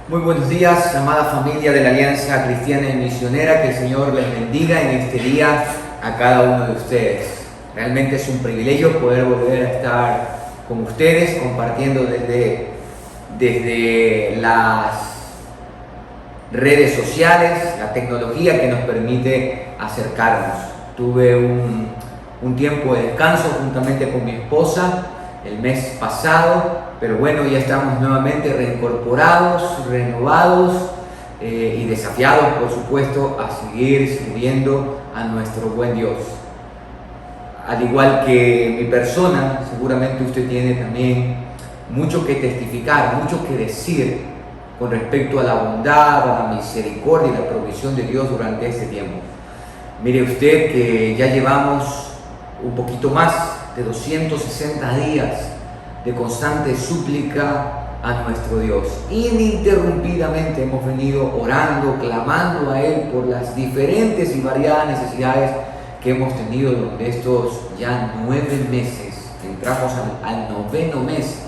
Muy buenos días, amada familia de la Alianza Cristiana y Misionera. Que el Señor les bendiga en este día a cada uno de ustedes. Realmente es un privilegio poder volver a estar con ustedes compartiendo desde las redes sociales, la tecnología que nos permite acercarnos. Tuve un tiempo de descanso juntamente con mi esposa el mes pasado, pero bueno, ya estamos nuevamente reincorporados, renovados y desafiados, por supuesto, a seguir sirviendo a nuestro buen Dios. Al igual que mi persona, seguramente usted tiene también mucho que testificar, mucho que decir con respecto a la bondad, a la misericordia y la provisión de Dios durante este tiempo. Mire usted que ya llevamos un poquito más de 260 días de constante súplica a nuestro Dios. Ininterrumpidamente hemos venido orando, clamando a Él por las diferentes y variadas necesidades que hemos tenido durante estos ya 9 meses. Entramos al 9º mes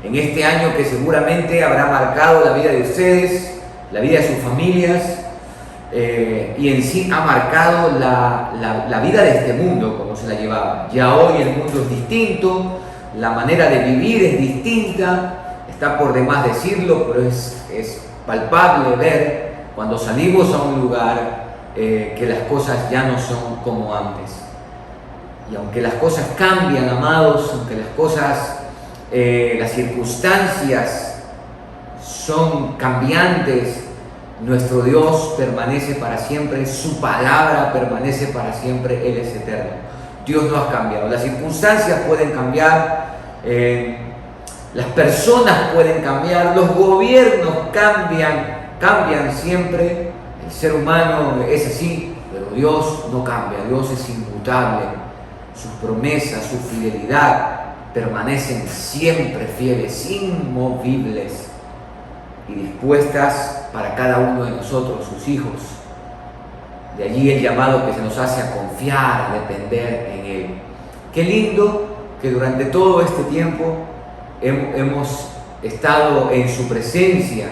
en este año que seguramente habrá marcado la vida de ustedes, la vida de sus familias, y en sí ha marcado la vida de este mundo como se la llevaba. Ya hoy el mundo es distinto, la manera de vivir es distinta, está por demás decirlo, pero es palpable ver cuando salimos a un lugar que las cosas ya no son como antes. Y aunque las cosas cambian, amados, aunque las cosas, las circunstancias son cambiantes, nuestro Dios permanece para siempre, su palabra permanece para siempre, Él es eterno. Dios no ha cambiado. Las circunstancias pueden cambiar, las personas pueden cambiar, los gobiernos cambian siempre, el ser humano es así, pero Dios no cambia, Dios es inmutable, sus promesas, su fidelidad permanecen siempre fieles, inmovibles y dispuestas para cada uno de nosotros, sus hijos. De allí el llamado que se nos hace a confiar, a depender en Él. Qué lindo que durante todo este tiempo hemos estado en su presencia,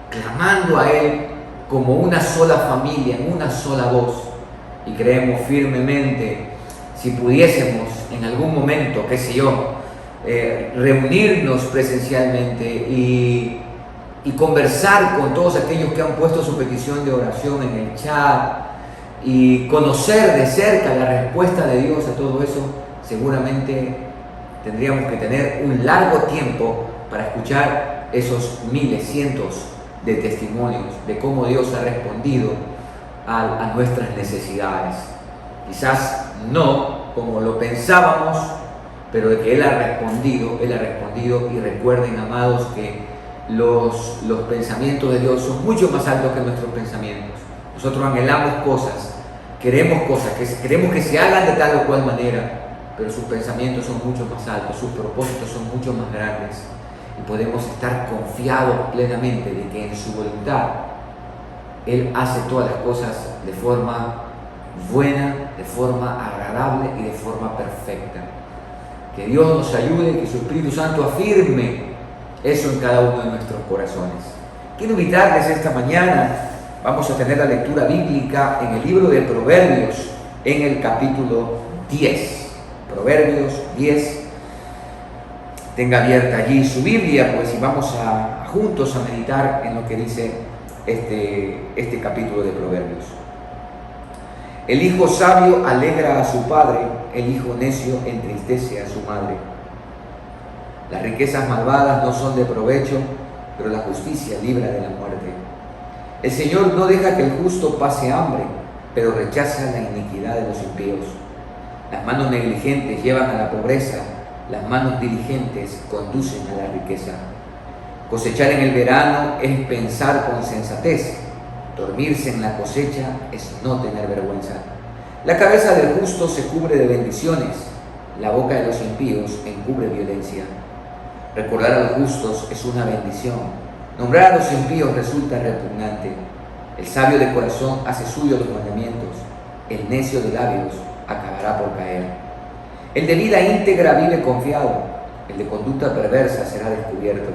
clamando a Él como una sola familia, en una sola voz. Y creemos firmemente, si pudiésemos en algún momento, qué sé yo, reunirnos presencialmente y conversar con todos aquellos que han puesto su petición de oración en el chat y conocer de cerca la respuesta de Dios a todo eso, seguramente tendríamos que tener un largo tiempo para escuchar esos miles, cientos de testimonios de cómo Dios ha respondido a nuestras necesidades. Quizás no como lo pensábamos, pero de que Él ha respondido y recuerden, amados, que los pensamientos de Dios son mucho más altos que nuestros pensamientos. Nosotros anhelamos cosas, queremos cosas, queremos que se hagan de tal o cual manera, pero sus pensamientos son mucho más altos, sus propósitos son mucho más grandes y podemos estar confiados plenamente de que en su voluntad Él hace todas las cosas de forma buena, de forma agradable y de forma perfecta. Que Dios nos ayude, que su Espíritu Santo afirme eso en cada uno de nuestros corazones. Quiero invitarles esta mañana, vamos a tener la lectura bíblica en el libro de Proverbios, en el capítulo 10. Proverbios 10. Tenga abierta allí su Biblia, pues, y vamos juntos a meditar en lo que dice este capítulo de Proverbios. El hijo sabio alegra a su padre, el hijo necio entristece a su madre. Las riquezas malvadas no son de provecho, pero la justicia libra de la muerte. El Señor no deja que el justo pase hambre, pero rechaza la iniquidad de los impíos. Las manos negligentes llevan a la pobreza, las manos diligentes conducen a la riqueza. Cosechar en el verano es pensar con sensatez, dormirse en la cosecha es no tener vergüenza. La cabeza del justo se cubre de bendiciones, la boca de los impíos encubre violencia. Recordar a los justos es una bendición, nombrar a los impíos resulta repugnante. El sabio de corazón hace suyo los mandamientos, el necio de labios acabará por caer. El de vida íntegra vive confiado, el de conducta perversa será descubierto.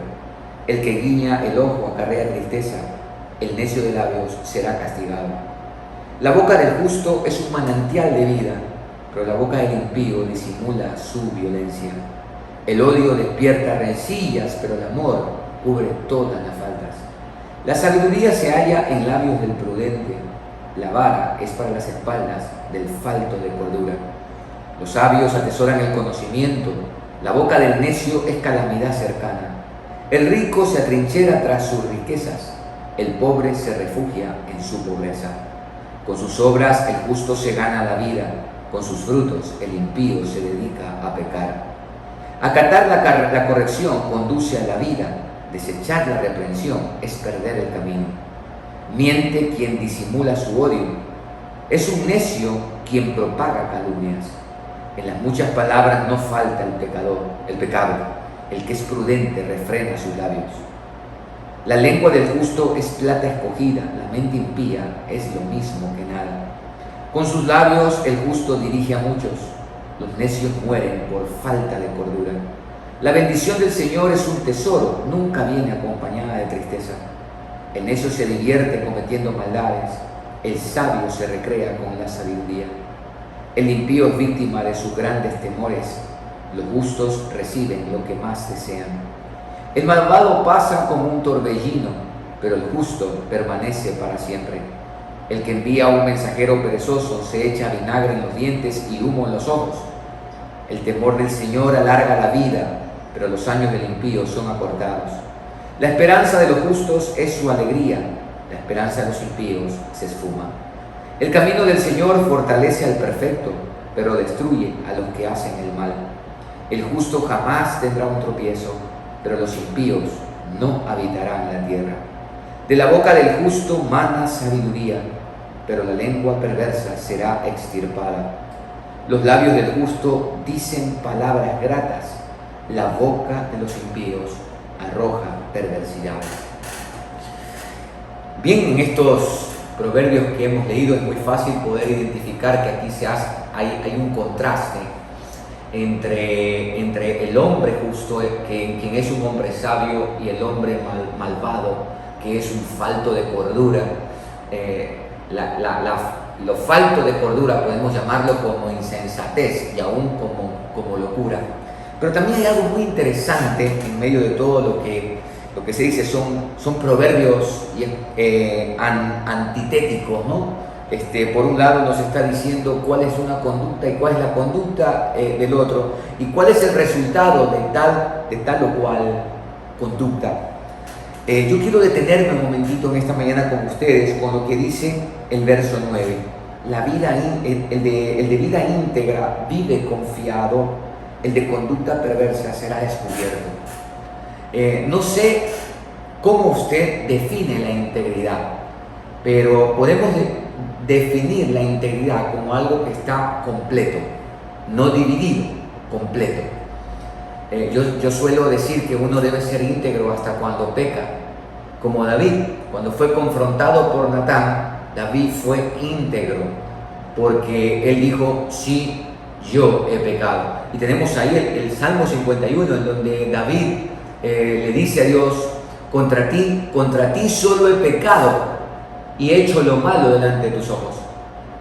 El que guiña el ojo acarrea tristeza, el necio de labios será castigado. La boca del justo es un manantial de vida, pero la boca del impío disimula su violencia. El odio despierta rencillas, pero el amor cubre todas las faltas. La sabiduría se halla en labios del prudente, la vara es para las espaldas del falto de cordura. Los sabios atesoran el conocimiento, la boca del necio es calamidad cercana. El rico se atrinchera tras sus riquezas, el pobre se refugia en su pobreza. Con sus obras el justo se gana la vida, con sus frutos el impío se dedica a pecar. Acatar la corrección conduce a la vida, desechar la reprensión es perder el camino. Miente quien disimula su odio, es un necio quien propaga calumnias. En las muchas palabras no falta el pecado, el que es prudente refrena sus labios. La lengua del justo es plata escogida, la mente impía es lo mismo que nada. Con sus labios el justo dirige a muchos, los necios mueren por falta de cordura. La bendición del Señor es un tesoro, nunca viene acompañada de tristeza. El necio se divierte cometiendo maldades, el sabio se recrea con la sabiduría. El impío es víctima de sus grandes temores, los justos reciben lo que más desean. El malvado pasa como un torbellino, pero el justo permanece para siempre. El que envía a un mensajero perezoso se echa vinagre en los dientes y humo en los ojos. El temor del Señor alarga la vida, pero los años del impío son acortados. La esperanza de los justos es su alegría, la esperanza de los impíos se esfuma. El camino del Señor fortalece al perfecto, pero destruye a los que hacen el mal. El justo jamás tendrá un tropiezo, pero los impíos no habitarán la tierra. De la boca del justo mana sabiduría, pero la lengua perversa será extirpada. Los labios del justo dicen palabras gratas, la boca de los impíos arroja perversidad. Bien, en estos proverbios que hemos leído es muy fácil poder identificar que aquí hay un contraste entre el hombre justo, quien es un hombre sabio, y el hombre malvado, que es un falto de cordura. Lo falto de cordura podemos llamarlo como insensatez y aún como locura. Pero también hay algo muy interesante en medio de todo lo que se dice, son proverbios antitéticos, ¿no? Por un lado nos está diciendo cuál es una conducta y cuál es la conducta del otro, y cuál es el resultado de tal o cual conducta. Yo quiero detenerme un momentito en esta mañana con ustedes con lo que dice el verso 9. El de vida íntegra vive confiado, el de conducta perversa será descubierto. No sé cómo usted define la integridad, pero podemos definir la integridad como algo que está completo, no dividido, completo. Yo suelo decir que uno debe ser íntegro hasta cuando peca, como David. Cuando fue confrontado por Natán, David fue íntegro, porque él dijo, sí, yo he pecado. Y tenemos ahí el Salmo 51, en donde David le dice a Dios, contra ti solo he pecado y he hecho lo malo delante de tus ojos.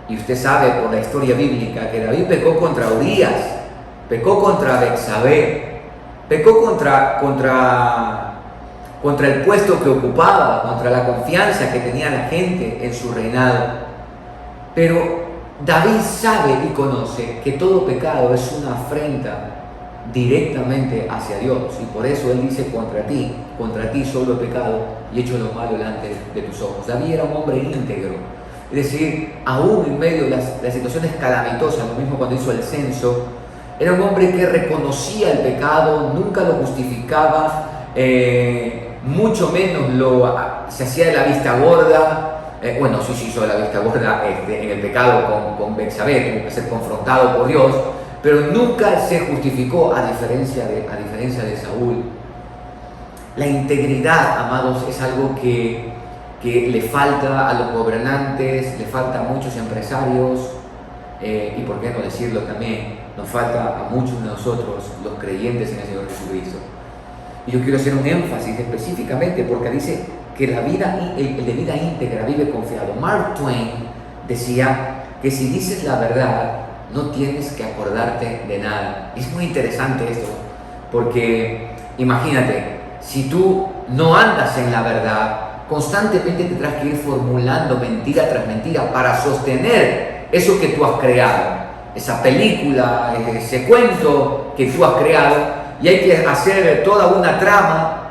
Y usted sabe por la historia bíblica que David pecó contra Urías, pecó contra Betsabé, pecó contra el puesto que ocupaba, contra la confianza que tenía la gente en su reinado. Pero David sabe y conoce que todo pecado es una afrenta directamente hacia Dios, y por eso él dice, contra ti solo he pecado y he hecho lo malo delante de tus ojos. David era un hombre íntegro, es decir, aún en medio de las situaciones calamitosas, lo mismo cuando hizo el censo, era un hombre que reconocía el pecado, nunca lo justificaba, mucho menos se hacía de la vista gorda. Sí hizo de la vista gorda en el pecado con Betsabé, tuvo que ser confrontado por Dios, pero nunca se justificó, a diferencia de Saúl. La integridad, amados, es algo que le falta a los gobernantes, le falta a muchos empresarios, y por qué no decirlo también, nos falta a muchos de nosotros, los creyentes en el Señor Jesucristo. Y yo quiero hacer un énfasis específicamente porque dice que el de vida íntegra vive confiado. Mark Twain decía que si dices la verdad, no tienes que acordarte de nada. Es muy interesante esto, porque imagínate, si tú no andas en la verdad, constantemente tendrás que ir formulando mentira tras mentira para sostener eso que tú has creado, esa película, ese cuento que tú has creado, y hay que hacer toda una trama,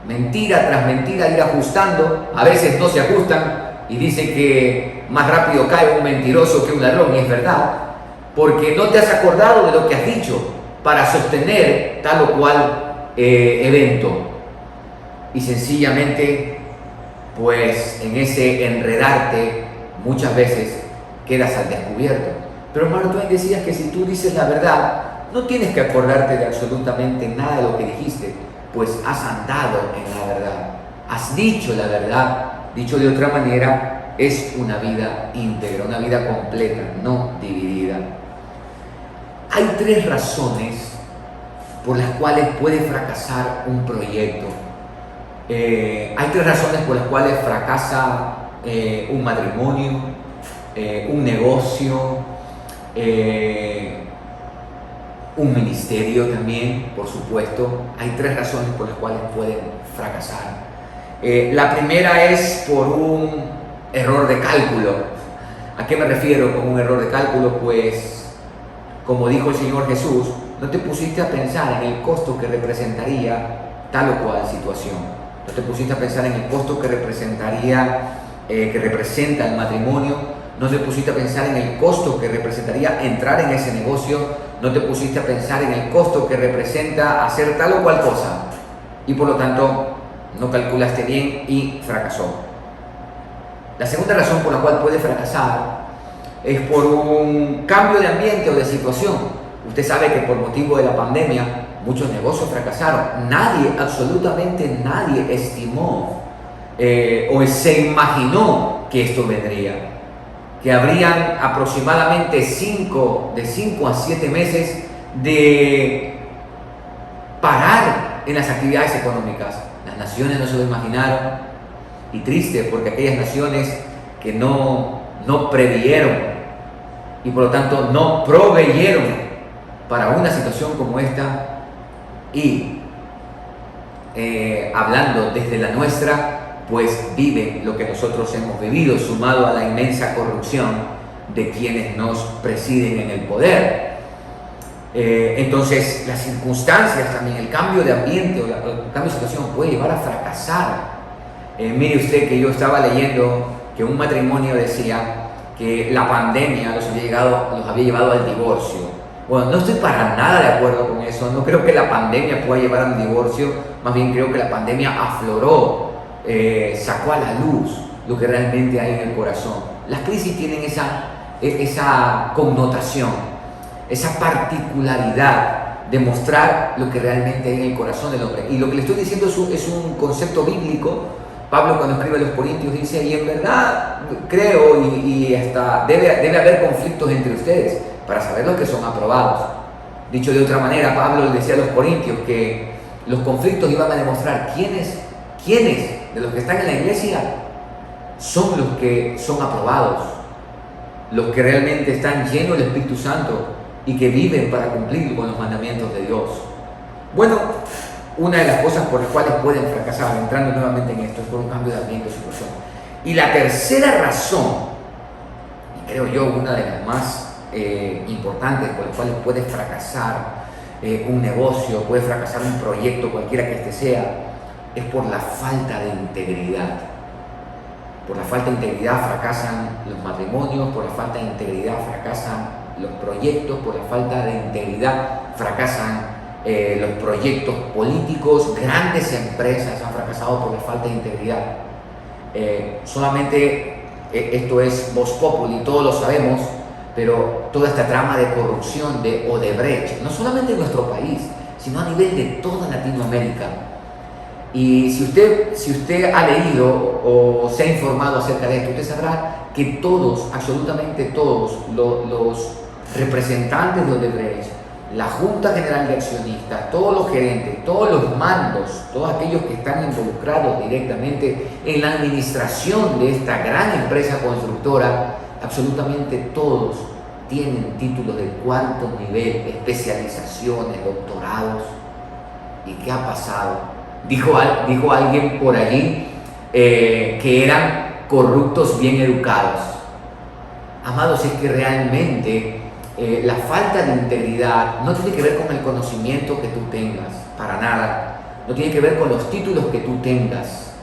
mentira tras mentira, ir ajustando. A veces no se ajustan y dicen que más rápido cae un mentiroso que un ladrón, y es verdad, porque no te has acordado de lo que has dicho para sostener tal o cual evento. Y sencillamente, pues en ese enredarte, muchas veces quedas al descubierto. Pero Mark Twain decía que si tú dices la verdad, no tienes que acordarte de absolutamente nada de lo que dijiste, pues has andado en la verdad, has dicho la verdad. Dicho de otra manera, es una vida íntegra, una vida completa, no dividida. Hay 3 razones por las cuales puede fracasar un proyecto. Hay 3 razones por las cuales fracasa un matrimonio, un negocio, un ministerio también, por supuesto. Hay 3 razones por las cuales pueden fracasar. La primera es por un error de cálculo. ¿A qué me refiero con un error de cálculo? Pues, como dijo el Señor Jesús, no te pusiste a pensar en el costo que representaría tal o cual situación. No te pusiste a pensar en el costo que representaría, que representa el matrimonio. No te pusiste a pensar en el costo que representaría entrar en ese negocio. No te pusiste a pensar en el costo que representa hacer tal o cual cosa. Y por lo tanto, no calculaste bien y fracasó. La segunda razón por la cual puede fracasar es por un cambio de ambiente o de situación. Usted sabe que por motivo de la pandemia, muchos negocios fracasaron. Nadie, absolutamente nadie estimó o se imaginó que esto vendría. Que habrían aproximadamente de 5 a 7 meses de parar en las actividades económicas. Las naciones no se lo imaginaron, y triste porque aquellas naciones que no previeron y por lo tanto no proveyeron para una situación como esta. Y hablando desde la nuestra, pues viven lo que nosotros hemos vivido, sumado a la inmensa corrupción de quienes nos presiden en el poder. Entonces las circunstancias también, el cambio de ambiente o el cambio de situación puede llevar a fracasar. Mire usted que yo estaba leyendo que un matrimonio decía que la pandemia los había llevado al divorcio. Bueno, no estoy para nada de acuerdo con eso. No creo que la pandemia pueda llevar al divorcio. Más bien creo que la pandemia afloró, sacó a la luz lo que realmente hay en el corazón. Las crisis tienen esa connotación, esa particularidad de mostrar lo que realmente hay en el corazón del hombre. Y lo que le estoy diciendo es un concepto bíblico. Pablo, cuando escribe a los Corintios, dice: y en verdad creo y hasta debe haber conflictos entre ustedes para saber los que son aprobados. Dicho de otra manera, Pablo le decía a los Corintios que los conflictos iban a demostrar quiénes de los que están en la iglesia son los que son aprobados, los que realmente están llenos del Espíritu Santo y que viven para cumplir con los mandamientos de Dios. Bueno, una de las cosas por las cuales pueden fracasar, entrando nuevamente en esto, es por un cambio de ambiente o situación. Y la tercera razón, y creo yo una de las más importantes por las cuales puede fracasar un negocio, puede fracasar un proyecto, cualquiera que este sea, es por la falta de integridad. Por la falta de integridad fracasan los matrimonios, por la falta de integridad fracasan los proyectos, por la falta de integridad fracasan los proyectos políticos. Grandes empresas han fracasado por la falta de integridad. Solamente esto es vox populi, todos lo sabemos, pero toda esta trama de corrupción de Odebrecht, no solamente en nuestro país, sino a nivel de toda Latinoamérica. Y si usted ha leído o se ha informado acerca de esto, usted sabrá que todos, absolutamente todos, los representantes de Odebrecht, la Junta General de Accionistas, todos los gerentes, todos los mandos, todos aquellos que están involucrados directamente en la administración de esta gran empresa constructora, absolutamente todos tienen títulos de cuarto nivel, especializaciones, doctorados. ¿Y qué ha pasado? Dijo alguien por allí que eran corruptos bien educados. Amados, es que realmente la falta de integridad no tiene que ver con el conocimiento que tú tengas, para nada. No tiene que ver con los títulos que tú tengas.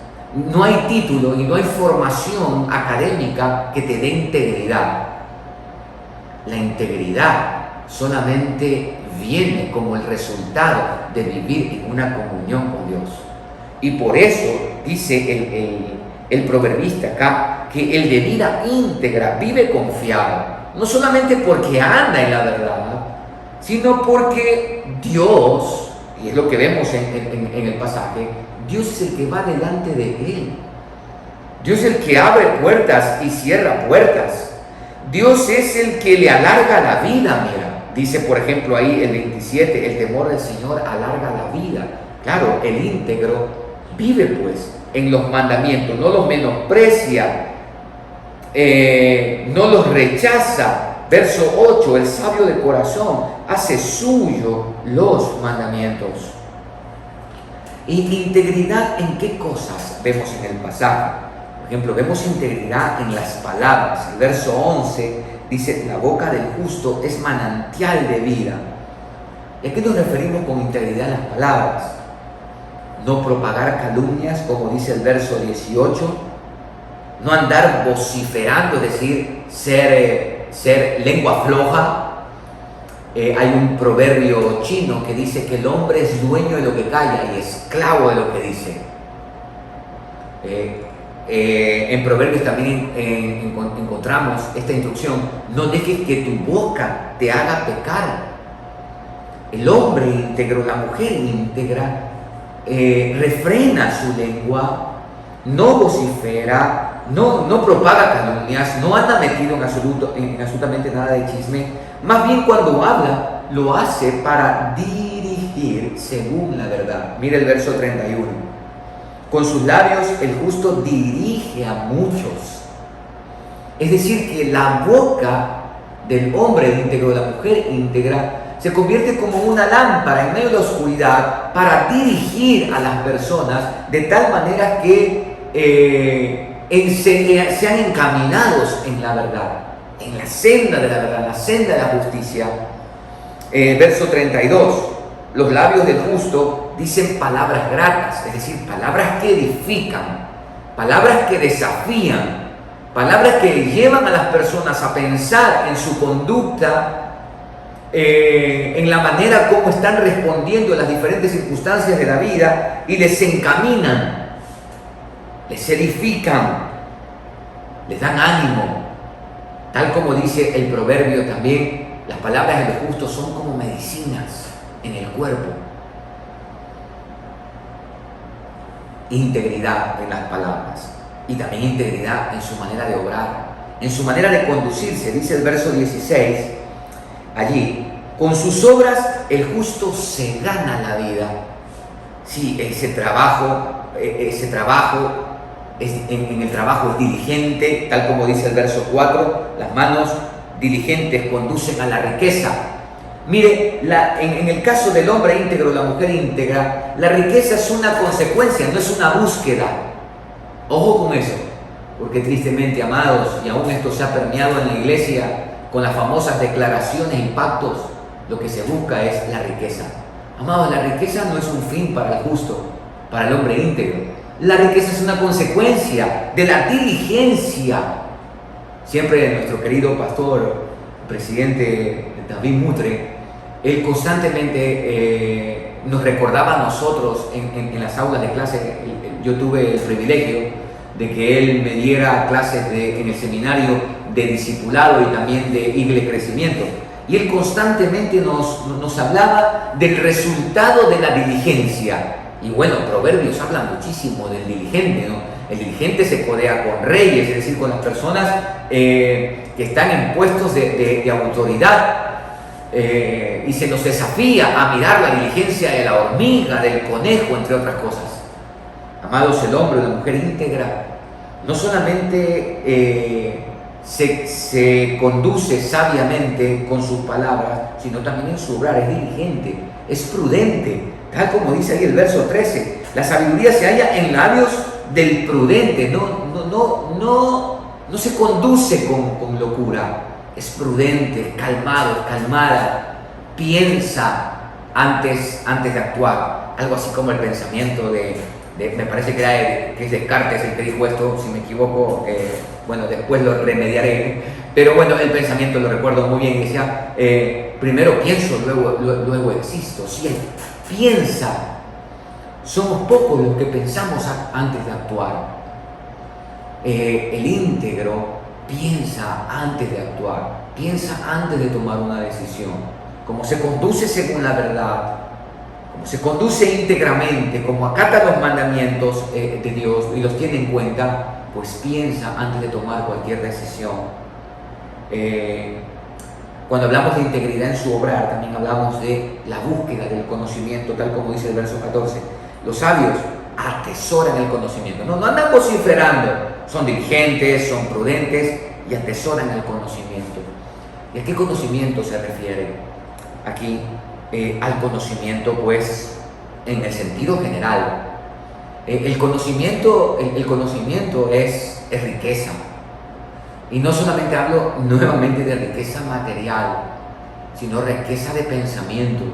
No hay título y no hay formación académica que te dé integridad. La integridad solamente viene como el resultado de vivir en una comunión con Dios. Y por eso dice el proverbista acá que el de vida íntegra vive confiado, no solamente porque anda en la verdad, sino porque Dios, y es lo que vemos en el pasaje, Dios es el que va delante de él. Dios es el que abre puertas y cierra puertas. Dios es el que le alarga la vida, mira. Dice, por ejemplo, ahí el 27, el temor del Señor alarga la vida. Claro, el íntegro vive pues en los mandamientos, no los menosprecia, no los rechaza. Verso 8, el sabio de corazón hace suyo los mandamientos. ¿Y integridad en qué cosas vemos en el pasaje? Por ejemplo, vemos integridad en las palabras. El verso 11 dice, la boca del justo es manantial de vida. ¿Y a qué nos referimos con integridad en las palabras? No propagar calumnias, como dice el verso 18. No andar vociferando, es decir, ser lengua floja. Hay un proverbio chino que dice que el hombre es dueño de lo que calla y esclavo de lo que dice. En Proverbios también encontramos esta instrucción: no dejes que tu boca te haga pecar. El hombre íntegro, la mujer íntegra, refrena su lengua, no vocifera, no propaga calumnias, no anda metido en absolutamente nada de chisme. Más bien, cuando habla, lo hace para dirigir según la verdad. Mira el verso 31. Con sus labios el justo dirige a muchos. Es decir, que la boca del hombre íntegro, de la mujer íntegra, se convierte como una lámpara en medio de la oscuridad para dirigir a las personas de tal manera que sean encaminados en la verdad, en la senda de la verdad, en la senda de la justicia. Verso 32. Los labios del justo dicen palabras gratas, es decir, palabras que edifican, palabras que desafían, palabras que llevan a las personas a pensar en su conducta, en la manera como están respondiendo a las diferentes circunstancias de la vida, y les encaminan, les edifican, les dan ánimo. Tal como dice el proverbio también, las palabras de los justos son como medicinas en el cuerpo. Integridad en las palabras y también integridad en su manera de obrar, en su manera de conducirse. Dice el verso 16 allí: con sus obras el justo se gana la vida. Sí, ese trabajo en el trabajo es diligente, tal como dice el verso 4, las manos diligentes conducen a la riqueza. Mire, en el caso del hombre íntegro, la mujer íntegra, la riqueza es una consecuencia, no es una búsqueda. Ojo con eso, porque tristemente, amados, y aún esto se ha permeado en la iglesia con las famosas declaraciones y pactos, lo que se busca es la riqueza. Amados, la riqueza no es un fin para el justo, para el hombre íntegro. La riqueza es una consecuencia de la diligencia. Siempre nuestro querido pastor, presidente David Mutre, él constantemente nos recordaba a nosotros en las aulas de clase. Yo tuve el privilegio de que él me diera clases en el seminario de discipulado y también de iglesia crecimiento. Y él constantemente nos hablaba del resultado de la diligencia. Y bueno, Proverbios habla muchísimo del diligente, ¿no? El diligente se codea con reyes, es decir, con las personas que están en puestos de autoridad. y se nos desafía a mirar la diligencia de la hormiga, del conejo, entre otras cosas. Amados, el hombre o la mujer íntegra no solamente se conduce sabiamente con sus palabras, sino también en su obrar, es diligente, es prudente, tal como dice ahí el verso 13. La sabiduría se halla en labios del prudente, no se conduce con locura, es prudente, calmado, calmada, piensa antes de actuar. Algo así como el pensamiento me parece que es Descartes el que dijo esto, si me equivoco, bueno, después lo remediaré, pero bueno, el pensamiento lo recuerdo muy bien, decía, primero pienso, luego existo. Si él piensa, somos pocos los que pensamos antes de actuar. El íntegro piensa antes de actuar, piensa antes de tomar una decisión, como se conduce según la verdad, como se conduce íntegramente, como acata los mandamientos de Dios y los tiene en cuenta, pues piensa antes de tomar cualquier decisión. Cuando hablamos de integridad en su obrar, también hablamos de la búsqueda del conocimiento, tal como dice el verso 14. Los sabios atesoran el conocimiento, no andan vociferando, son diligentes, son prudentes y atesoran el conocimiento. ¿Y a qué conocimiento se refiere aquí? Al conocimiento, pues, en el sentido general. El conocimiento es riqueza. Y no solamente hablo nuevamente de riqueza material, sino riqueza de pensamiento.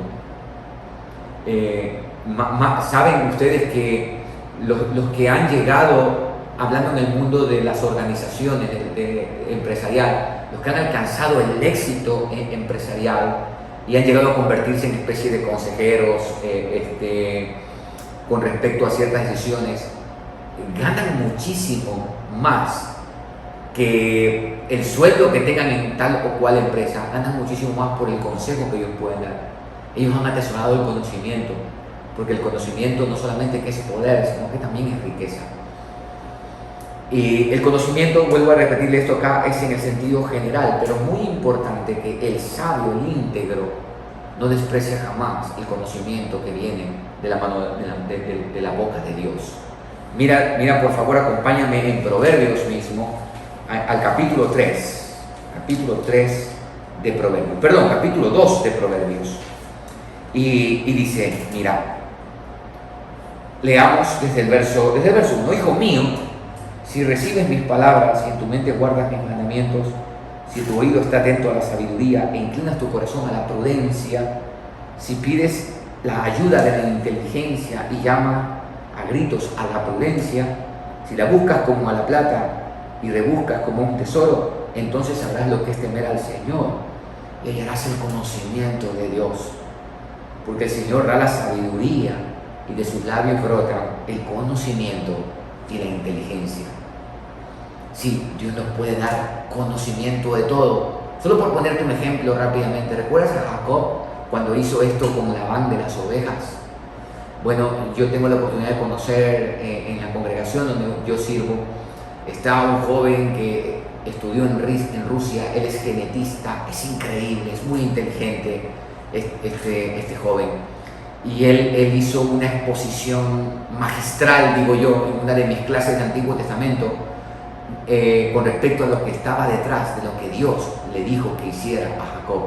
Saben ustedes que los que han llegado, hablando en el mundo de las organizaciones empresarial, los que han alcanzado el éxito empresarial y han llegado a convertirse en especie de consejeros con respecto a ciertas decisiones, ganan muchísimo más que el sueldo que tengan en tal o cual empresa, ganan muchísimo más por el consejo que ellos pueden dar. Ellos han atesorado el conocimiento, porque el conocimiento no solamente que es poder, sino que también es riqueza. Y el conocimiento, vuelvo a repetirle esto acá, es en el sentido general, pero muy importante que el sabio, el íntegro, no desprecia jamás el conocimiento que viene de la mano de la boca de Dios. Mira, por favor, acompáñame en Proverbios mismo, al capítulo 3 de Proverbios, perdón, capítulo 2 de Proverbios. Y dice, mira, leamos desde el verso 1. Hijo mío, si recibes mis palabras y en tu mente guardas mis mandamientos, si tu oído está atento a la sabiduría e inclinas tu corazón a la prudencia, si pides la ayuda de la inteligencia y llama a gritos a la prudencia, si la buscas como a la plata y rebuscas como un tesoro, entonces sabrás lo que es temer al Señor y hallarás el conocimiento de Dios, porque el Señor da la sabiduría y de sus labios brota el conocimiento y la inteligencia. Sí, Dios nos puede dar conocimiento de todo. Solo por ponerte un ejemplo rápidamente, ¿recuerdas a Jacob cuando hizo esto con Labán de las ovejas? Bueno, yo tengo la oportunidad de conocer en la congregación donde yo sirvo, está un joven que estudió en Rusia, él es genetista, es increíble, es muy inteligente este joven. Y él hizo una exposición magistral, digo yo, en una de mis clases de Antiguo Testamento, con respecto a lo que estaba detrás de lo que Dios le dijo que hiciera a Jacob.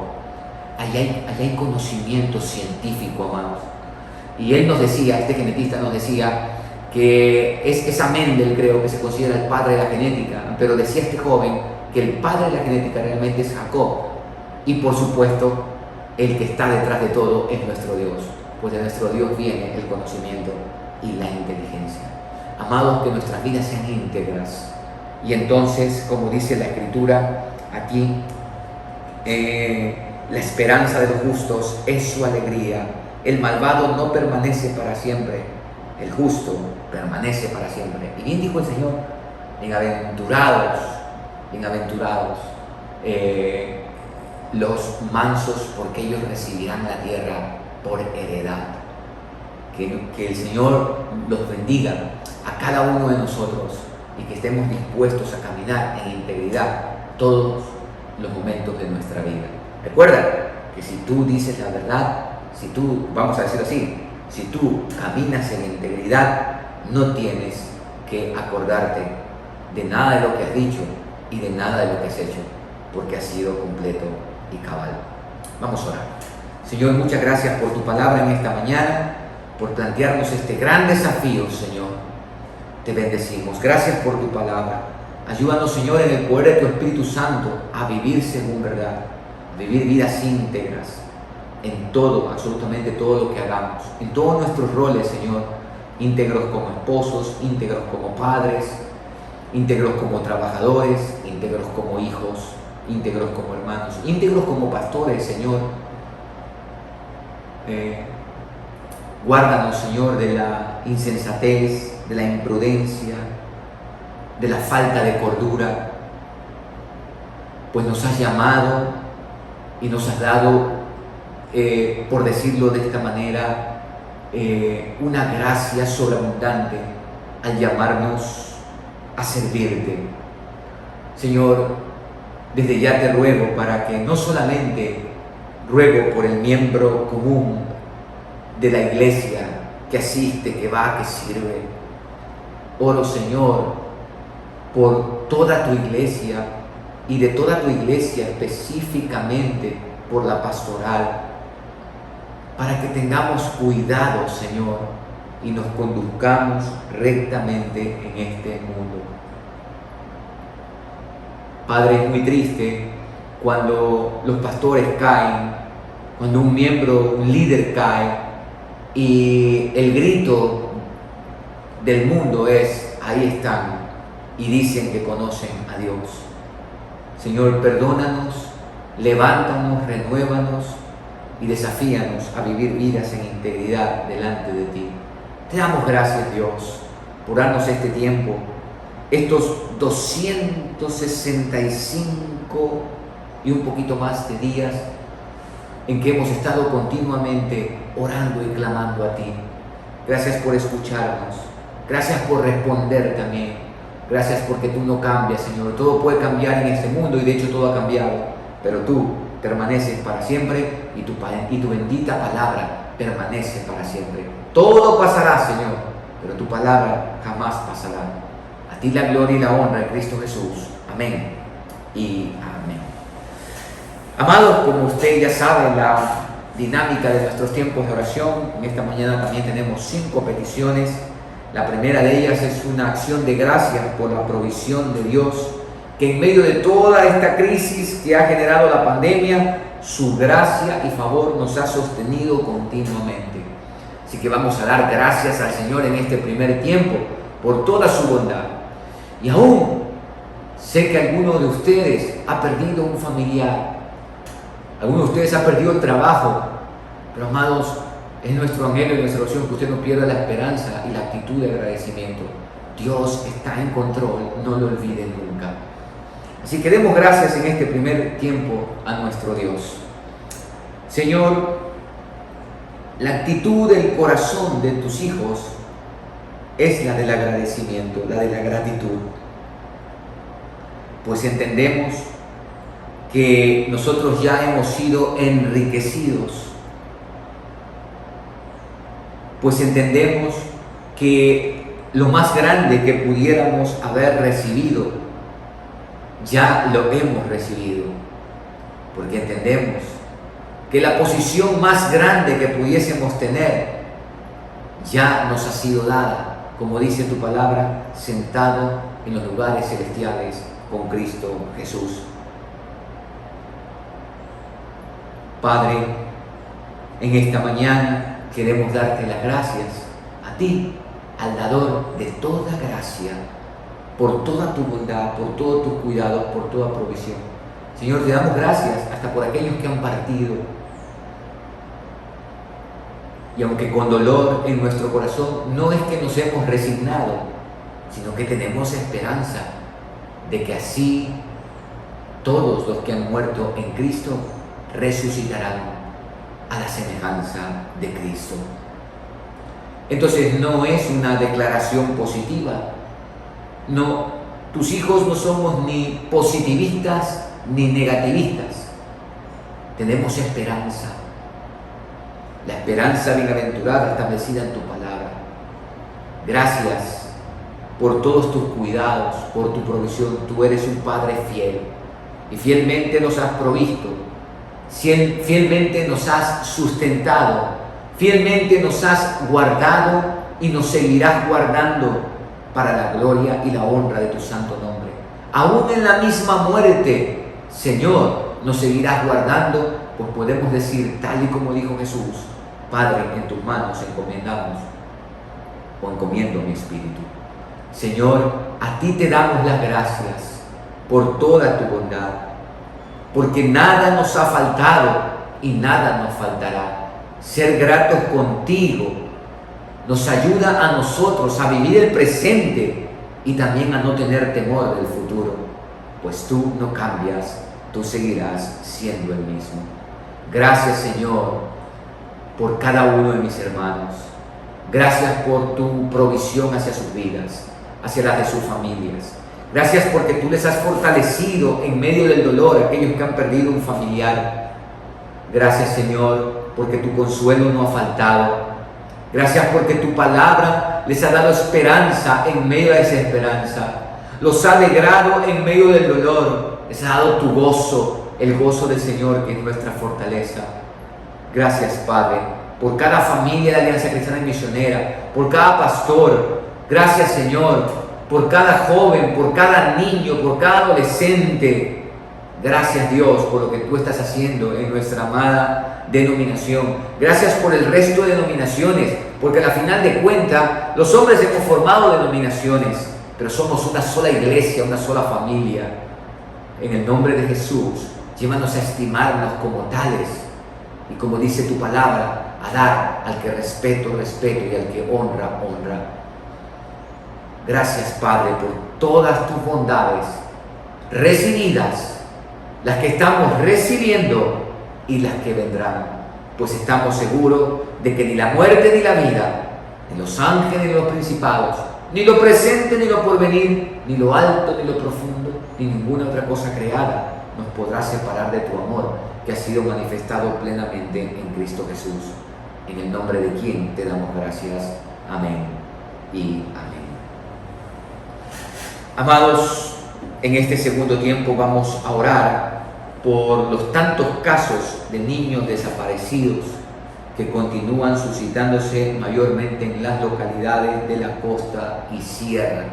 Allá hay conocimiento científico, amados. Y él nos decía, este genetista nos decía, que es a Mendel, creo que se considera el padre de la genética, pero decía este joven que el padre de la genética realmente es Jacob. Y por supuesto, el que está detrás de todo es nuestro Dios, pues de nuestro Dios viene el conocimiento y la inteligencia. Amados, que nuestras vidas sean íntegras. Y entonces, como dice la Escritura aquí, la esperanza de los justos es su alegría. El malvado no permanece para siempre, el justo permanece para siempre. Y bien dijo el Señor, bienaventurados los mansos, porque ellos recibirán la tierra por heredad. Que el Señor los bendiga a cada uno de nosotros y que estemos dispuestos a caminar en integridad todos los momentos de nuestra vida. Recuerda, que si tú dices la verdad, si tú, vamos a decirlo así, si tú caminas en integridad, no tienes que acordarte de nada de lo que has dicho y de nada de lo que has hecho, porque has sido completo y cabal. Vamos a orar. Señor, muchas gracias por tu palabra en esta mañana, por plantearnos este gran desafío, Señor. Te bendecimos. Gracias por tu palabra. Ayúdanos, Señor, en el poder de tu Espíritu Santo a vivir según verdad, a vivir vidas íntegras en todo, absolutamente todo lo que hagamos, en todos nuestros roles, Señor, íntegros como esposos, íntegros como padres, íntegros como trabajadores, íntegros como hijos, íntegros como hermanos, íntegros como pastores, Señor. Guárdanos, Señor, de la insensatez, de la imprudencia, de la falta de cordura, pues nos has llamado y nos has dado, por decirlo de esta manera, una gracia sobreabundante al llamarnos a servirte. Señor, desde ya te ruego para que no solamente ruego por el miembro común de la iglesia que asiste, que va, que sirve. Oro, Señor, por toda tu iglesia y de toda tu iglesia específicamente por la pastoral, para que tengamos cuidado, Señor, y nos conduzcamos rectamente en este mundo. Padre, es muy triste cuando los pastores caen, cuando un miembro, un líder cae, y el grito del mundo es: ahí están, y dicen que conocen a Dios. Señor, perdónanos, levántanos, renuévanos y desafíanos a vivir vidas en integridad delante de ti. Te damos gracias, Dios, por darnos este tiempo, estos 265 y un poquito más de días en que hemos estado continuamente orando y clamando a ti. Gracias por escucharnos, gracias por responder también, gracias porque tú no cambias, Señor. Todo puede cambiar en este mundo y de hecho todo ha cambiado, pero tú permaneces para siempre y tu bendita palabra permanece para siempre. Todo pasará, Señor, pero tu palabra jamás pasará. A ti la gloria y la honra en Cristo Jesús. Amén y amén. Amados, como usted ya sabe, la dinámica de nuestros tiempos de oración, en esta mañana también tenemos 5 peticiones. La primera de ellas es una acción de gracias por la provisión de Dios, que en medio de toda esta crisis que ha generado la pandemia, su gracia y favor nos ha sostenido continuamente. Así que vamos a dar gracias al Señor en este primer tiempo por toda su bondad. Y aún sé que alguno de ustedes ha perdido un familiar, alguno de ustedes ha perdido el trabajo, pero amados, es nuestro anhelo y nuestra oración que usted no pierda la esperanza y la actitud de agradecimiento. Dios está en control, no lo olvide nunca. Así que demos gracias en este primer tiempo a nuestro Dios. Señor, la actitud del corazón de tus hijos es la del agradecimiento, la de la gratitud. Pues entendemos que nosotros ya hemos sido enriquecidos. Pues entendemos que lo más grande que pudiéramos haber recibido, ya lo hemos recibido. Porque entendemos que la posición más grande que pudiésemos tener ya nos ha sido dada, como dice tu palabra, sentado en los lugares celestiales con Cristo Jesús. Padre, en esta mañana queremos darte las gracias a ti, al dador de toda gracia, por toda tu bondad, por todos tus cuidados, por toda provisión. Señor, te damos gracias hasta por aquellos que han partido. Y aunque con dolor en nuestro corazón, no es que nos hemos resignado, sino que tenemos esperanza de que así todos los que han muerto en Cristo resucitarán a la semejanza de Cristo. Entonces no es una declaración positiva. No, tus hijos no somos ni positivistas ni negativistas. tenemos esperanza. La esperanza bienaventurada establecida en tu palabra. Gracias por todos tus cuidados, por tu provisión. Tú eres un Padre fiel y fielmente nos has provisto, fielmente nos has sustentado, fielmente nos has guardado y nos seguirás guardando para la gloria y la honra de tu santo nombre. Aún en la misma muerte, Señor, nos seguirás guardando, pues podemos decir, tal y como dijo Jesús: Padre, en tus manos encomendamos o encomiendo mi espíritu. Señor, a ti te damos las gracias por toda tu bondad, porque nada nos ha faltado y nada nos faltará. Ser gratos contigo nos ayuda a nosotros a vivir el presente y también a no tener temor del futuro, pues tú no cambias, tú seguirás siendo el mismo. Gracias, Señor, por cada uno de mis hermanos. Gracias por tu provisión hacia sus vidas, hacia las de sus familias. Gracias porque tú les has fortalecido en medio del dolor a aquellos que han perdido un familiar. Gracias, Señor, porque tu consuelo no ha faltado. Gracias porque tu palabra les ha dado esperanza en medio de esa esperanza. Los ha alegrado en medio del dolor. Les ha dado tu gozo, el gozo del Señor, que es nuestra fortaleza. Gracias, Padre, por cada familia de Alianza Cristiana y Misionera, por cada pastor. Gracias, Señor, por cada joven, por cada niño, por cada adolescente. Gracias, Dios, por lo que tú estás haciendo en nuestra amada denominación. Gracias por el resto de denominaciones, porque al final de cuentas los hombres hemos formado denominaciones, pero somos una sola iglesia, una sola familia. En el nombre de Jesús, llévanos a estimarnos como tales y, como dice tu palabra, a dar al que respeto y al que honra. Gracias, Padre, por todas tus bondades recibidas, las que estamos recibiendo y las que vendrán, pues estamos seguros de que ni la muerte ni la vida, ni los ángeles ni los principados, ni lo presente ni lo porvenir, ni lo alto ni lo profundo, ni ninguna otra cosa creada nos podrá separar de tu amor, que ha sido manifestado plenamente en Cristo Jesús, en el nombre de quien te damos gracias. Amén y amén. Amados, en este segundo tiempo vamos a orar por los tantos casos de niños desaparecidos que continúan suscitándose mayormente en las localidades de la costa y sierra,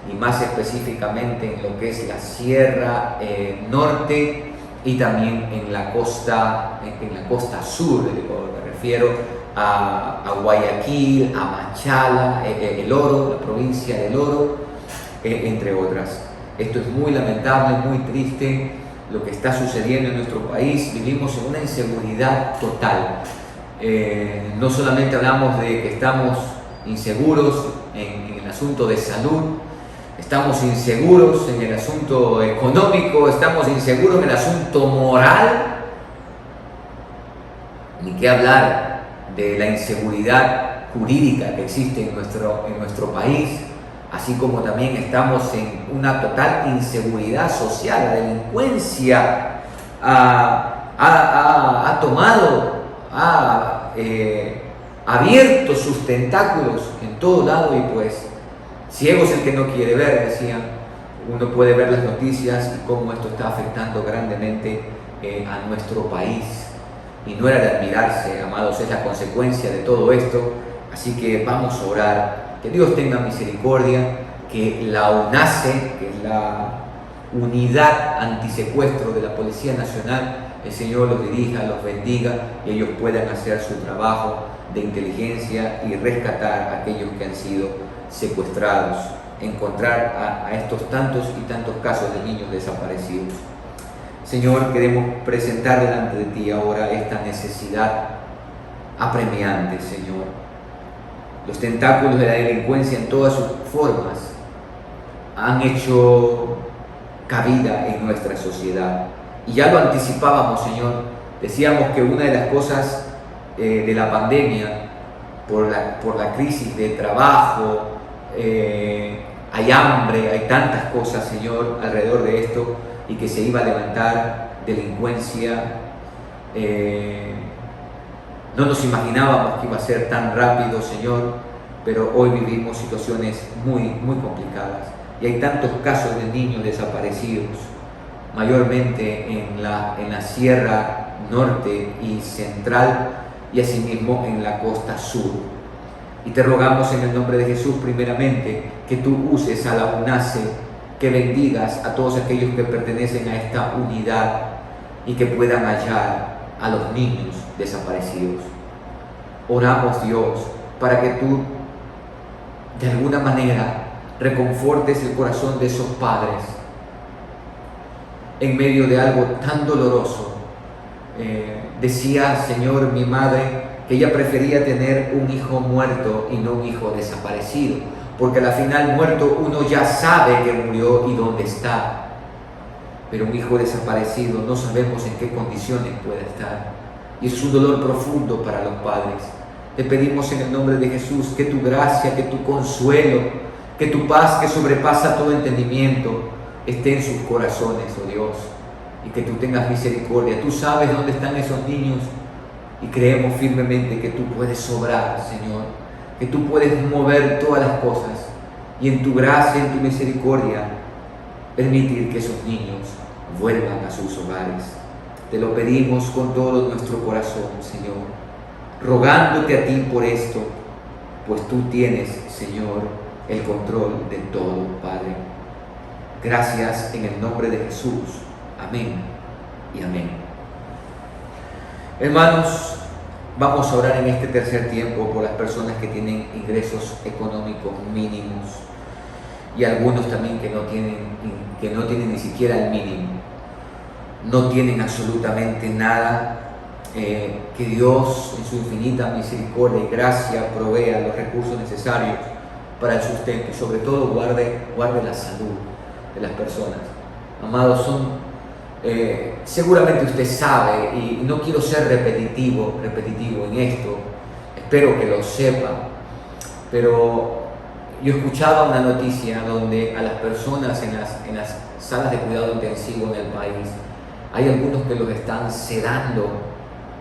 y más específicamente en lo que es la sierra norte y también en la costa sur del Ecuador. Me refiero a Guayaquil, a Machala, El Oro, la provincia del Oro, entre otras. Esto es muy lamentable, muy triste lo que está sucediendo en nuestro país. Vivimos en una inseguridad total. No solamente hablamos de que estamos inseguros en el asunto de salud, estamos inseguros en el asunto económico, estamos inseguros en el asunto moral, ni qué hablar de la inseguridad jurídica que existe en nuestro país, así como también estamos en una total inseguridad social. La delincuencia ha abierto sus tentáculos en todo lado, y pues ciego es el que no quiere ver, decían. Uno puede ver las noticias y cómo esto está afectando grandemente a nuestro país, y no era de admirarse, amados, es la consecuencia de todo esto. Así que vamos a orar, que Dios tenga misericordia, que la UNACE, que es la Unidad Antisecuestro de la Policía Nacional, el Señor los dirija, los bendiga, y ellos puedan hacer su trabajo de inteligencia y rescatar a aquellos que han sido secuestrados, encontrar a estos tantos y tantos casos de niños desaparecidos. Señor, queremos presentar delante de ti ahora esta necesidad apremiante, Señor. Los tentáculos de la delincuencia en todas sus formas han hecho cabida en nuestra sociedad. Y ya lo anticipábamos, Señor. Decíamos que una de las cosas de la pandemia, por la crisis de trabajo, hay hambre, hay tantas cosas, Señor, alrededor de esto, y que se iba a levantar delincuencia No nos imaginábamos que iba a ser tan rápido, Señor, pero hoy vivimos situaciones muy, muy complicadas. Y hay tantos casos de niños desaparecidos, mayormente en la Sierra Norte y Central, y asimismo en la costa sur. Y te rogamos en el nombre de Jesús, primeramente, que tú uses a la UNACE, que bendigas a todos aquellos que pertenecen a esta unidad y que puedan hallar a los niños desaparecidos. Oramos, Dios, para que tú de alguna manera reconfortes el corazón de esos padres en medio de algo tan doloroso. Decía, Señor, mi madre, que ella prefería tener un hijo muerto y no un hijo desaparecido, porque al final muerto uno ya sabe que murió y dónde está, pero un hijo desaparecido no sabemos en qué condiciones puede estar, y es un dolor profundo para los padres. Te pedimos en el nombre de Jesús que tu gracia, que tu consuelo, que tu paz que sobrepasa todo entendimiento esté en sus corazones, oh Dios, y que tú tengas misericordia. Tú sabes dónde están esos niños y creemos firmemente que tú puedes obrar, Señor, que tú puedes mover todas las cosas y en tu gracia, en tu misericordia, permitir que esos niños vuelvan a sus hogares. Te lo pedimos con todo nuestro corazón, Señor, rogándote a ti por esto, pues tú tienes, Señor, el control de todo, Padre. Gracias en el nombre de Jesús. Amén y amén. Hermanos, vamos a orar en este tercer tiempo por las personas que tienen ingresos económicos mínimos y algunos también que no tienen ni siquiera el mínimo. No tienen absolutamente nada. Que Dios en su infinita misericordia y gracia provea los recursos necesarios para el sustento y sobre todo guarde la salud de las personas. Amados, seguramente usted sabe, y no quiero ser repetitivo en esto, espero que lo sepa, pero yo escuchaba una noticia donde a las personas en las salas de cuidado intensivo en el país, hay algunos que los están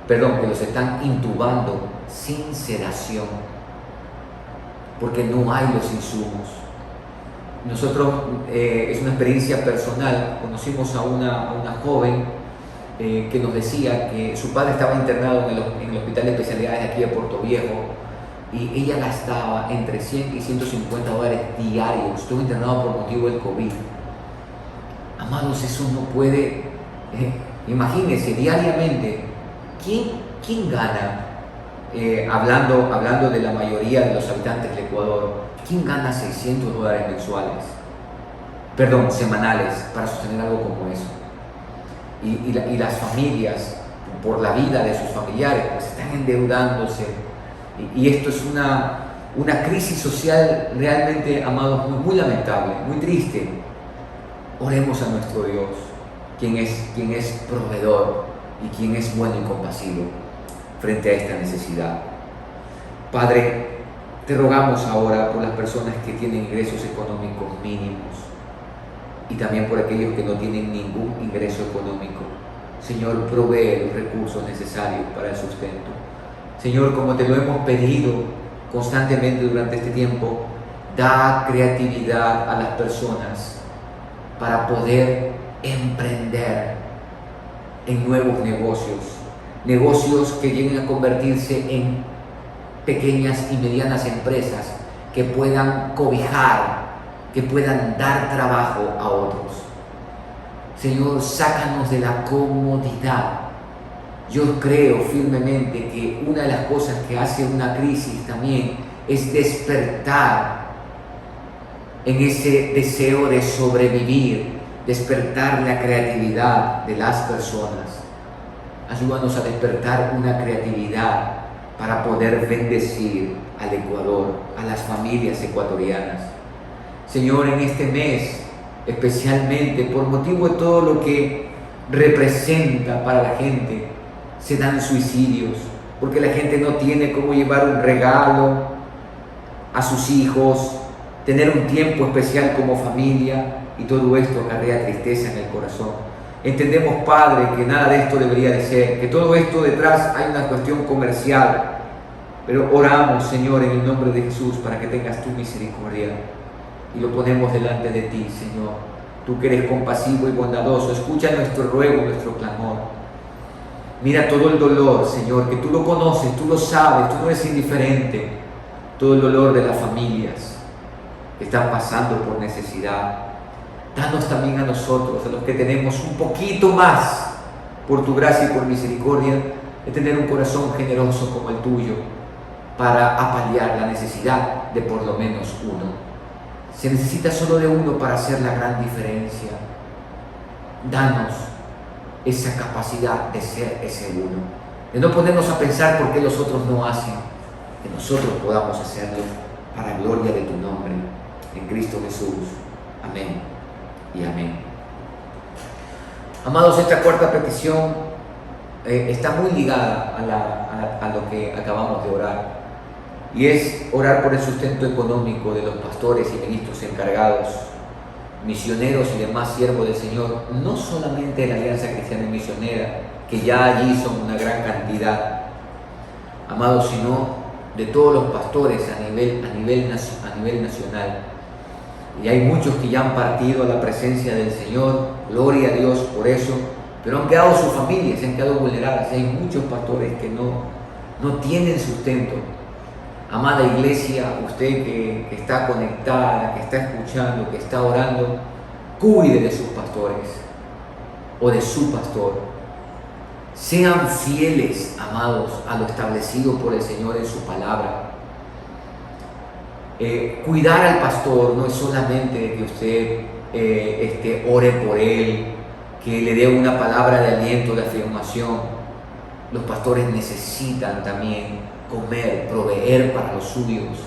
que los están intubando sin sedación, porque no hay los insumos. Nosotros, es una experiencia personal, conocimos a una joven que nos decía que su padre estaba internado en el hospital de especialidades de aquí de Puerto Viejo y ella gastaba entre 100 y 150 dólares diarios. Estuvo internado por motivo del COVID. Amados, eso no puede, imagínense, diariamente, ¿quién gana? Hablando de la mayoría de los habitantes del Ecuador, ¿quién gana 600 dólares mensuales? Semanales, para sostener algo como eso? Y las familias, por la vida de sus familiares, pues están endeudándose. Y esto es una crisis social realmente, amados, muy, muy lamentable, muy triste. Oremos a nuestro Dios, quien es proveedor y quien es bueno y compasivo frente a esta necesidad. Padre, te rogamos ahora por las personas que tienen ingresos económicos mínimos y también por aquellos que no tienen ningún ingreso económico. Señor, provee los recursos necesarios para el sustento. Señor, como te lo hemos pedido constantemente durante este tiempo, da creatividad a las personas para poder emprender en nuevos negocios que lleguen a convertirse en pequeñas y medianas empresas que puedan cobijar, que puedan dar trabajo a otros. Señor, sácanos de la comodidad. Yo creo firmemente que una de las cosas que hace una crisis también es despertar en ese deseo de sobrevivir, despertar la creatividad de las personas. Ayúdanos a despertar una creatividad para poder bendecir al Ecuador, a las familias ecuatorianas. Señor, en este mes, especialmente por motivo de todo lo que representa para la gente, se dan suicidios, porque la gente no tiene cómo llevar un regalo a sus hijos, tener un tiempo especial como familia, y todo esto acarrea tristeza en el corazón. Entendemos, Padre, que nada de esto debería de ser, que todo esto detrás hay una cuestión comercial, pero oramos, Señor, en el nombre de Jesús, para que tengas tu misericordia, y lo ponemos delante de ti, Señor. Tú que eres compasivo y bondadoso, escucha nuestro ruego, nuestro clamor. Mira todo el dolor, Señor, que tú lo conoces, tú lo sabes, tú no eres indiferente. Todo el dolor de las familias que están pasando por necesidad. Danos también a nosotros, a los que tenemos un poquito más, por tu gracia y por misericordia, de tener un corazón generoso como el tuyo, para apalear la necesidad de por lo menos uno. Se necesita solo de uno para hacer la gran diferencia. Danos esa capacidad de ser ese uno, de no ponernos a pensar por qué los otros no hacen, que nosotros podamos hacerlo para gloria de tu nombre, en Cristo Jesús. Amén y amén. Amados, esta cuarta petición está muy ligada a lo que acabamos de orar, y es orar por el sustento económico de los pastores y ministros encargados, misioneros y demás siervos del Señor, no solamente de la Alianza Cristiana y Misionera, que ya allí son una gran cantidad, amados, sino de todos los pastores a nivel nacional. Y hay muchos que ya han partido a la presencia del Señor, gloria a Dios por eso, pero han quedado sus familias, se han quedado vulneradas. Hay muchos pastores que no tienen sustento. Amada iglesia, usted que está conectada, que está escuchando, que está orando, cuide de sus pastores o de su pastor. Sean fieles, amados, a lo establecido por el Señor en su palabra. Cuidar al pastor no es solamente que usted ore por él, que le dé una palabra de aliento, de afirmación. Los pastores necesitan también comer, proveer para los suyos,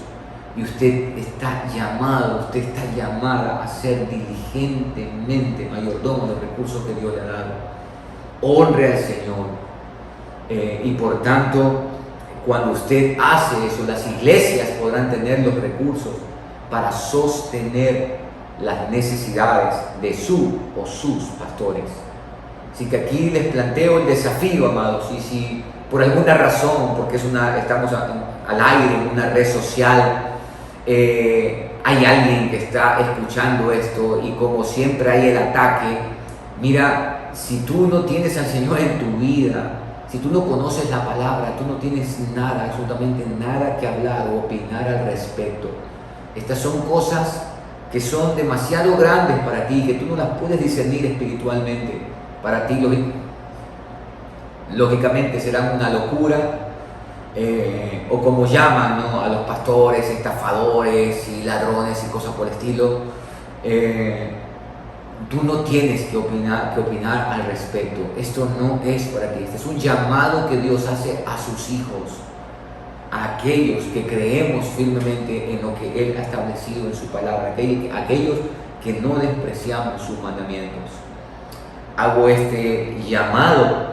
y usted está llamado, usted está llamada a ser diligentemente mayordomo de los recursos que Dios le ha dado. Honre al Señor, y por tanto, cuando usted hace eso, las iglesias podrán tener los recursos para sostener las necesidades de su o sus pastores. Así que aquí les planteo el desafío, amados, y si por alguna razón, porque estamos al aire en una red social, hay alguien que está escuchando esto y como siempre hay el ataque, mira, si tú no tienes al Señor en tu vida, si tú no conoces la palabra, tú no tienes nada, absolutamente nada que hablar o opinar al respecto. Estas son cosas que son demasiado grandes para ti, que tú no las puedes discernir espiritualmente. Para ti, lógicamente, serán una locura, o como llaman, ¿no?, a los pastores, estafadores y ladrones y cosas por el estilo. Tú no tienes que opinar al respecto. Esto no es para ti. Este es un llamado que Dios hace a sus hijos, a aquellos que creemos firmemente en lo que Él ha establecido en su palabra, aquellos que no despreciamos sus mandamientos. Hago este llamado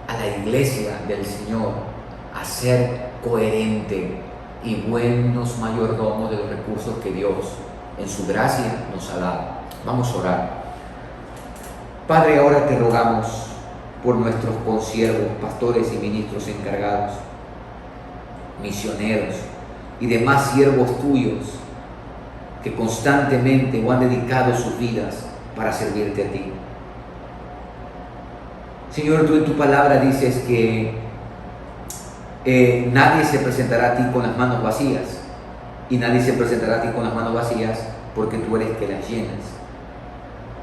a la iglesia del Señor a ser coherente y buenos mayordomos de los recursos que Dios en su gracia nos ha dado. Vamos a orar. Padre, ahora te rogamos por nuestros consiervos, pastores y ministros encargados, misioneros y demás siervos tuyos que constantemente o han dedicado sus vidas para servirte a ti. Señor, tú en tu palabra dices que nadie se presentará a ti con las manos vacías, y nadie se presentará a ti con las manos vacías porque tú eres que las llenas.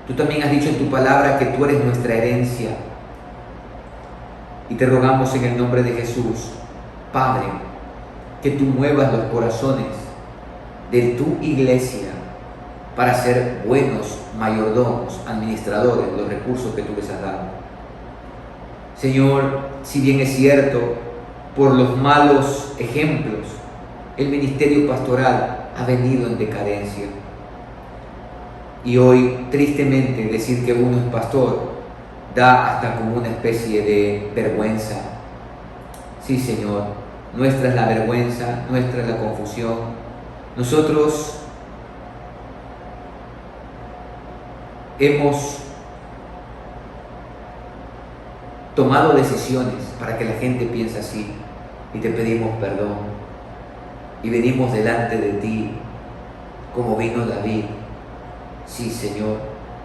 Tú también has dicho en tu palabra que tú eres nuestra herencia, y te rogamos en el nombre de Jesús, Padre, que tú muevas los corazones de tu iglesia para ser buenos mayordomos, administradores de los recursos que tú les has dado. Señor, si bien es cierto, por los malos ejemplos, el ministerio pastoral ha venido en decadencia. Y hoy, tristemente, decir que uno es pastor da hasta como una especie de vergüenza. Sí, Señor, nuestra es la vergüenza, nuestra es la confusión. Nosotros hemos tomado decisiones para que la gente piense así, y te pedimos perdón. Y venimos delante de ti como vino David. Sí, Señor,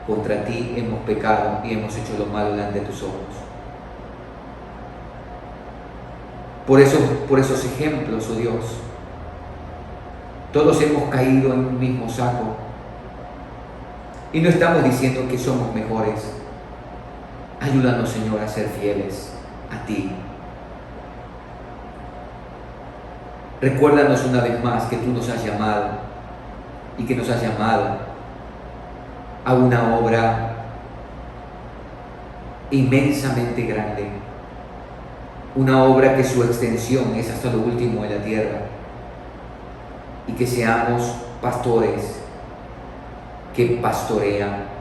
contra ti hemos pecado y hemos hecho lo malo delante de tus ojos. Por esos ejemplos, oh Dios, todos hemos caído en un mismo saco y no estamos diciendo que somos mejores. Ayúdanos, Señor, a ser fieles a ti. Recuérdanos una vez más que tú nos has llamado y que nos has llamado a una obra inmensamente grande, una obra que su extensión es hasta lo último de la tierra, y que seamos pastores que pastorean,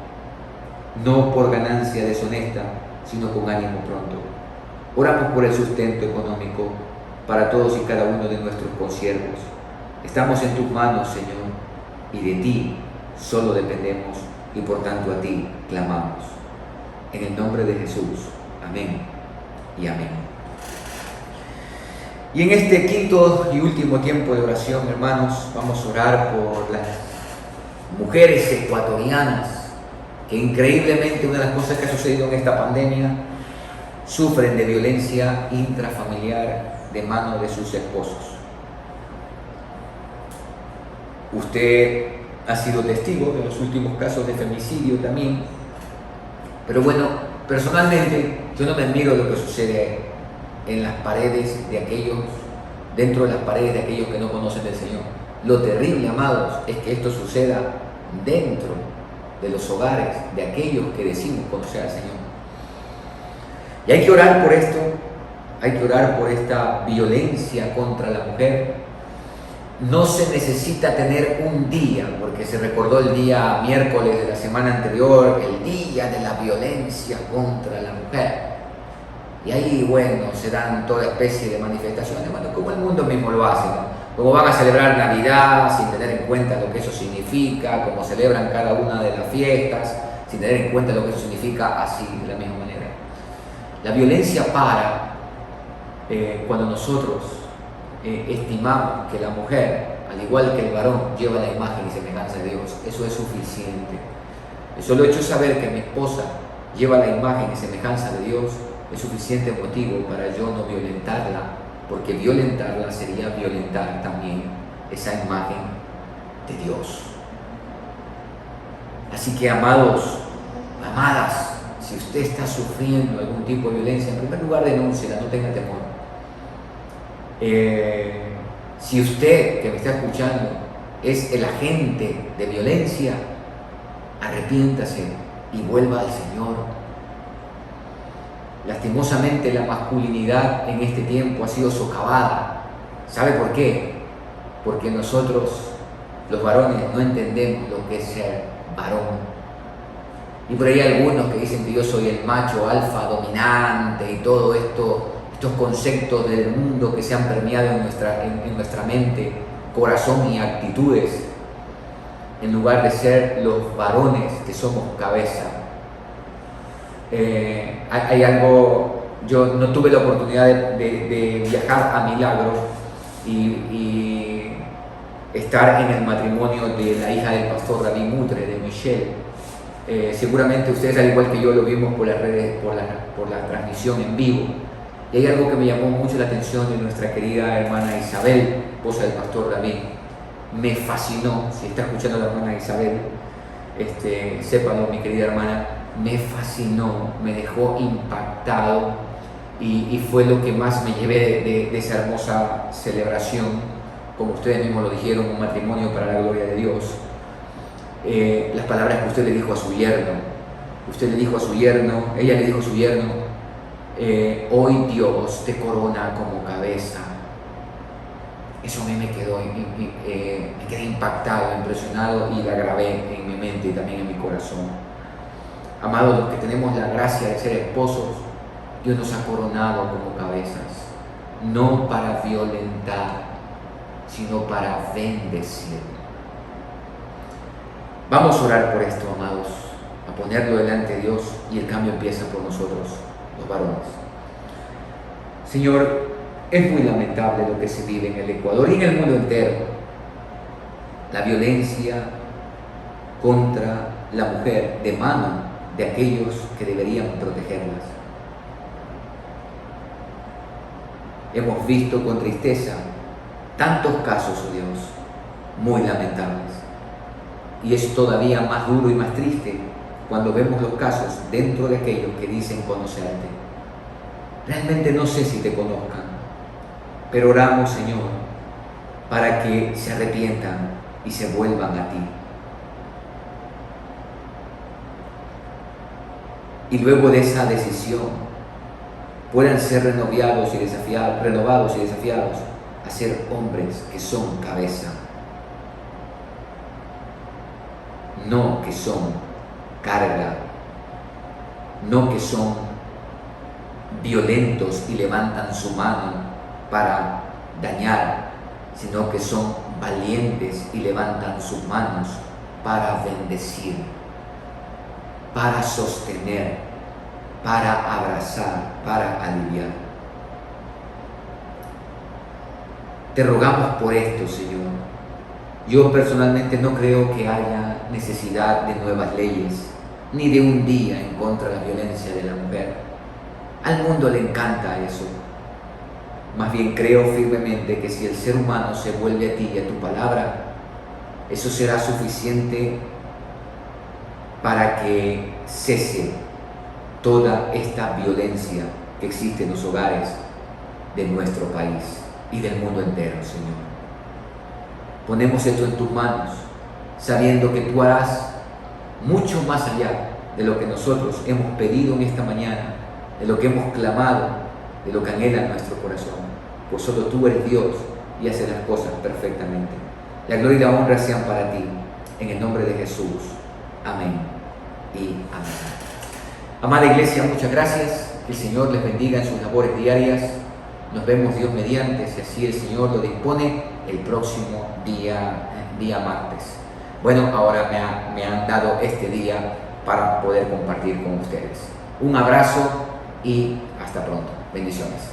no por ganancia deshonesta, sino con ánimo pronto. Oramos por el sustento económico para todos y cada uno de nuestros consiervos. Estamos en tus manos, Señor, y de ti solo dependemos, y por tanto a ti clamamos. En el nombre de Jesús. Amén y amén. Y en este quinto y último tiempo de oración, hermanos, vamos a orar por las mujeres ecuatorianas que increíblemente, una de las cosas que ha sucedido en esta pandemia, sufren de violencia intrafamiliar de mano de sus esposos. Usted ha sido testigo de los últimos casos de femicidio también, pero bueno, personalmente yo no me admiro de lo que sucede en las paredes de aquellos, dentro de las paredes de aquellos que no conocen del Señor. Lo terrible, amados, es que esto suceda dentro de los hogares de aquellos que decimos conocer al Señor. Y hay que orar por esto, hay que orar por esta violencia contra la mujer. No se necesita tener un día, porque se recordó el día miércoles de la semana anterior, el día de la violencia contra la mujer. Y ahí, bueno, se dan toda especie de manifestaciones, bueno, como el mundo mismo lo hace, ¿no? Como van a celebrar Navidad sin tener en cuenta lo que eso significa, como celebran cada una de las fiestas sin tener en cuenta lo que eso significa, así, de la misma manera. La violencia para cuando nosotros estimamos que la mujer, al igual que el varón, lleva la imagen y semejanza de Dios. Eso es suficiente. El solo hecho de saber que mi esposa lleva la imagen y semejanza de Dios es suficiente motivo para yo no violentarla, porque violentarla sería violentar también esa imagen de Dios. Así que, amados, amadas, si usted está sufriendo algún tipo de violencia, en primer lugar denúnciela, no tenga temor. Si usted que me está escuchando es el agente de violencia, arrepiéntase y vuelva al Señor. Lastimosamente la masculinidad en este tiempo ha sido socavada. ¿Sabe por qué? Porque nosotros, los varones, no entendemos lo que es ser varón. Y por ahí hay algunos que dicen que yo soy el macho alfa dominante y todo esto, estos conceptos del mundo que se han permeado en nuestra mente, corazón y actitudes, en lugar de ser los varones que somos cabeza. Hay algo, yo no tuve la oportunidad de viajar a Milagro y estar en el matrimonio de la hija del pastor David Mutre, de Michelle. Seguramente ustedes, al igual que yo, lo vimos por las redes, por la transmisión en vivo. Y hay algo que me llamó mucho la atención de nuestra querida hermana Isabel, esposa del pastor David. Me fascinó. Si está escuchando a la hermana Isabel, sépanlo, mi querida hermana, me fascinó, me dejó impactado y fue lo que más me llevé de esa hermosa celebración. Como ustedes mismos lo dijeron, un matrimonio para la gloria de Dios. Las palabras que usted le dijo a su yerno, ella le dijo a su yerno, hoy Dios te corona como cabeza. Eso a mí me quedé impactado, impresionado, y la grabé en mi mente y también en mi corazón. Amados, los que tenemos la gracia de ser esposos, Dios nos ha coronado como cabezas, no para violentar, sino para bendecir. Vamos a orar por esto, amados, a ponerlo delante de Dios, y el cambio empieza por nosotros. los varones. Señor, es muy lamentable lo que se vive en el Ecuador y en el mundo entero. La violencia contra la mujer de mano de aquellos que deberían protegerlas. Hemos visto con tristeza tantos casos, oh Dios, muy lamentables. Y es todavía más duro y más triste cuando vemos los casos dentro de aquellos que dicen conocerte. Realmente no sé si te conozcan, pero oramos, Señor, para que se arrepientan y se vuelvan a ti. Y luego de esa decisión puedan ser renovados y desafiados a ser hombres que son cabeza, no que son carga, no que son violentos y levantan su mano para dañar, sino que son valientes y levantan sus manos para bendecir, para sostener, para abrazar, para aliviar. Te rogamos por esto, Señor. Yo personalmente no creo que haya necesidad de nuevas leyes, ni de un día en contra de la violencia de la mujer. Al mundo le encanta eso. Más bien creo firmemente que si el ser humano se vuelve a ti y a tu palabra, eso será suficiente para que cese toda esta violencia que existe en los hogares de nuestro país y del mundo entero, Señor. Ponemos esto en tus manos, sabiendo que tú harás mucho más allá de lo que nosotros hemos pedido en esta mañana, de lo que hemos clamado, de lo que anhela nuestro corazón. Pues solo tú eres Dios y haces las cosas perfectamente. La gloria y la honra sean para ti, en el nombre de Jesús. Amén y amén. Amada iglesia, muchas gracias. Que el Señor les bendiga en sus labores diarias. Nos vemos Dios mediante, si así el Señor lo dispone, el próximo día martes. Bueno, ahora me han dado este día para poder compartir con ustedes. Un abrazo y hasta pronto. Bendiciones.